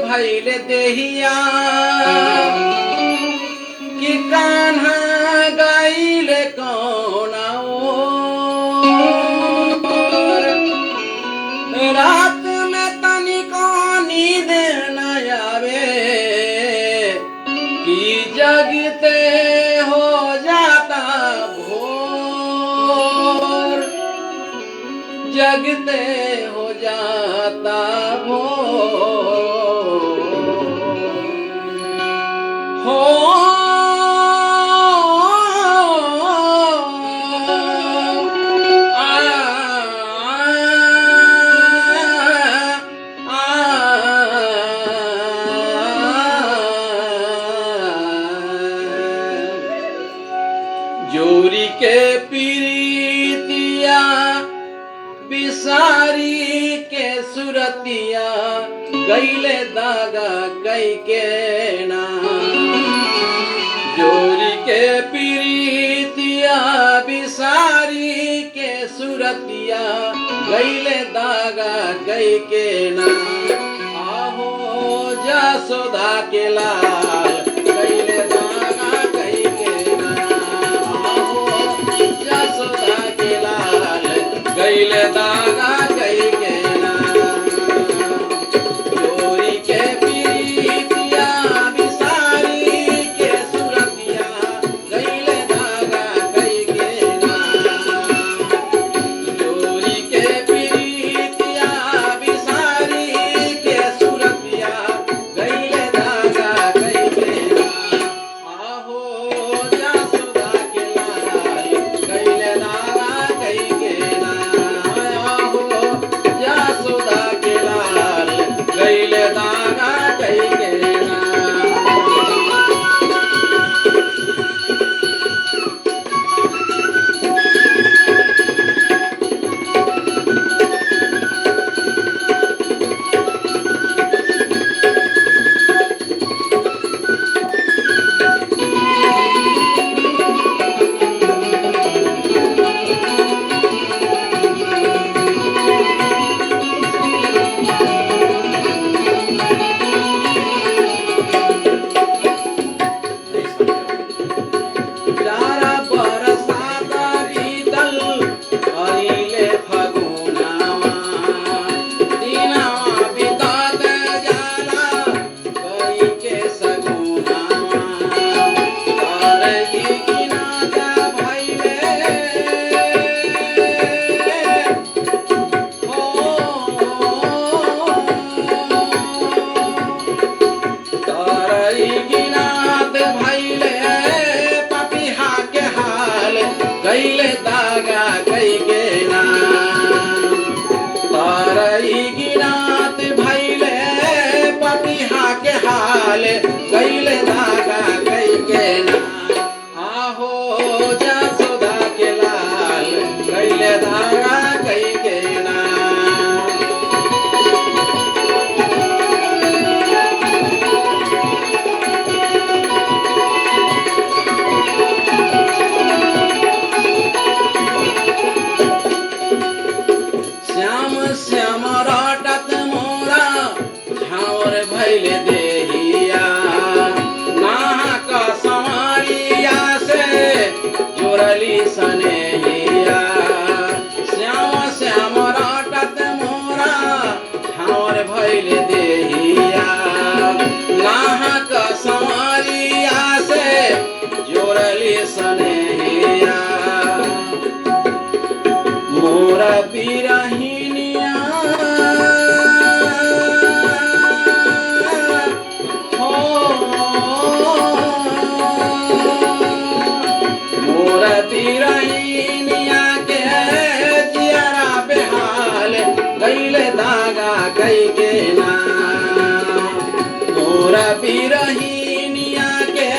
भैले देहिया कि कान्हा गईले कौना ओर। रात में तनिको नींद न आवे कि जगते हो जाता भोर, जगते हो जाता भोर। हो जोरी के पीरितिया बिसारी के सुरतिया गईले दागा कई के ना। जोरी के पीरितिया बिसारी के सुरतिया गईले दागा कई के ना। आहो जसोदा के लाल गईले दागा कई के ना। आहो जसोदा के लाल गईले दागा कई के ना। जोरी के पीरितिया बिसारी के सुरतिया गईले दागा कई के ना। जोरी के पीरितिया बिसारी के सुरतिया गईले दागा कई के ना। आहो जसोदा के लाल गईले दागा कई के ना। आहो जसोदा के लाल गईले दागा कई के ना। जारा बरसात बीतल अइले फगुनावा। दिनवा बितत जाला कई के सगुनावा। करई किनारा भइले हो। करई गिनात भइले पपिहा के हाल गईले दागा कई के ना। तरई गिनात भइले पपिहा के हाल गईले दागा कई के ना। आहो जसोदा के लाल गईले दागा कई के ना। श्याम श्याम रटत मोरा झावर भैले देहिया। नाहक संवरिया से जोड़ली सनेहिया। श्याम श्याम रटत मोरा झावर भैले देहिया। नाहक संवरिया से जोड़ली सनेहिया। मोरा बिरहिनिया हो। मोरा बिरहिनिया के जियरा बेहाल गईले दागा कई के ना। मोरा बिरहिनिया के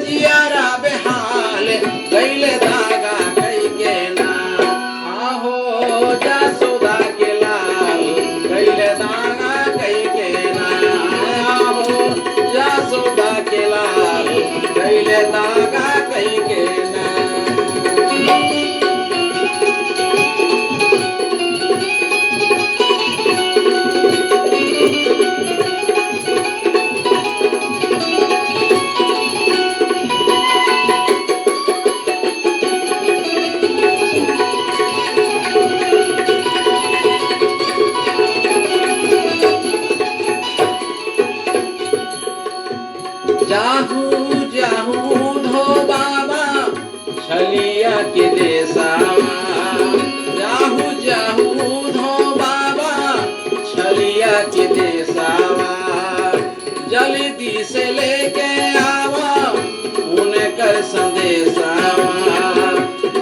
जियरा बेहाल गईले दागा कई के ना। आहो जसोदा के लाल गईले दागा कई के ना। आहो जसोदा के लाल गईले दागा कई के ना। जाहू जाहू धो बाबा छलिया के देसावा जाहू जाहू धो बाबा छलिया के देसावा जल्दी से लेके आवा उनकर संदेशावा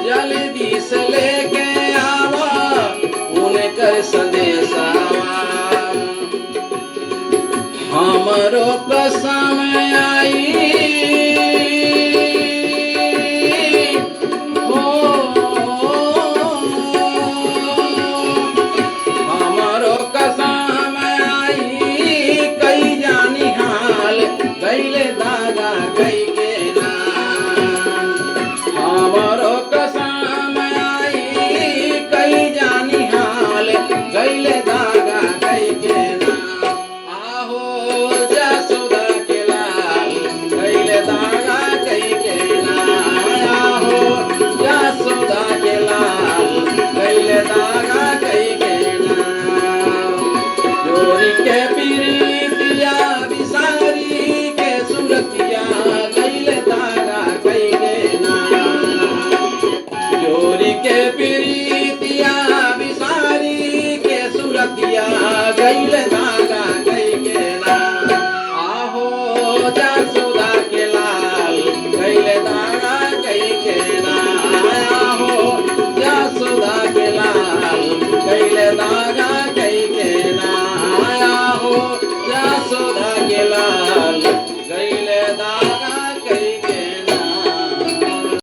जल्दी से लेके आवा उनकर संदेशावा हमरो कसम